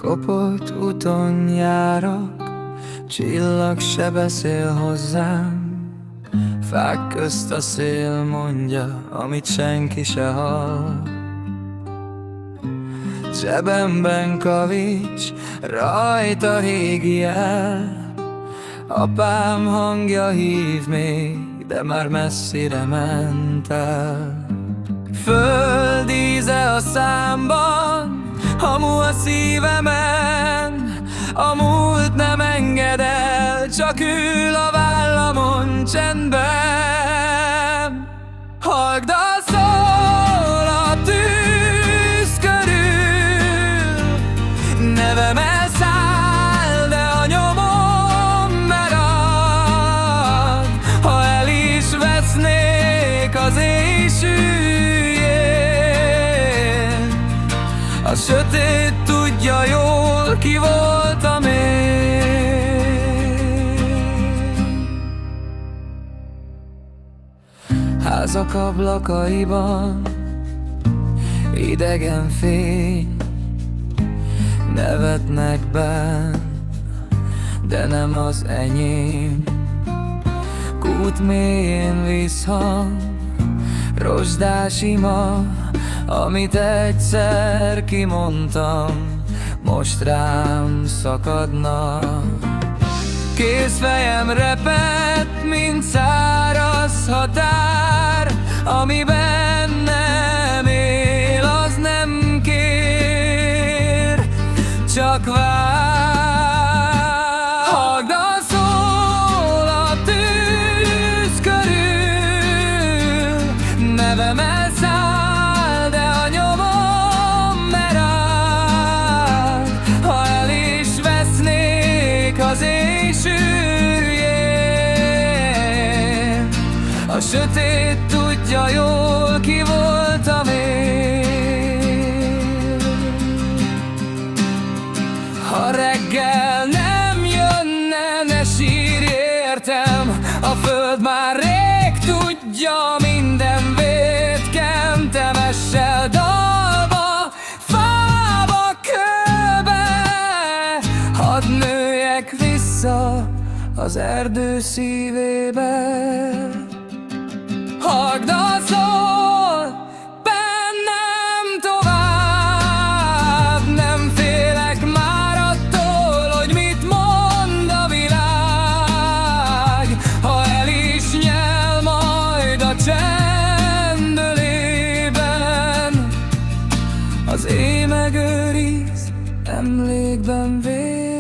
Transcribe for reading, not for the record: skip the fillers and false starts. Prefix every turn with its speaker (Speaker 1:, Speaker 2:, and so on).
Speaker 1: Kopott úton járok, csillag se beszél hozzám. Fák közt a szél mondja, amit senki se hall. Zsebemben kavics, rajta régi jel. Apám hangja hív még, de már messzire ment el. Föld íze a számban, hamu a szívemen. A múlt nem enged el, csak ül a vállamon csendben. Halkdal szól a tűz körül, nevem elszáll, de a nyomom marad. Ha el is vesznék az éj sűjén, a sötét tudja jól, ki voltam én. Házak ablakaiban idegen fény, nevetnek benn, de nem az enyém. Kút mélyén visszhang, rozsdás ima, amit egyszer kimondtam, most rám szakadna. Kézfejem repett, mint száraz határ, ami bennem él, az nem kér, csak vár. Halkdal szól a tűz körül, nevem elszáll, de a nyomom marad. Ha el is vesznék az éj sűrjén, a sötét tudja jól, ki voltam én. Ha reggel nem jönne, ne sírj értem, a föld már rég tudja, minden vétkem temessel dalba, fába, kőbe. Hadd nőjek vissza az erdő szívébe. Halkdal szól bennem tovább, nem félek már attól, hogy mit mond a világ. Ha el is nyel majd a csendölében, az éj megőriz, emlékben vér.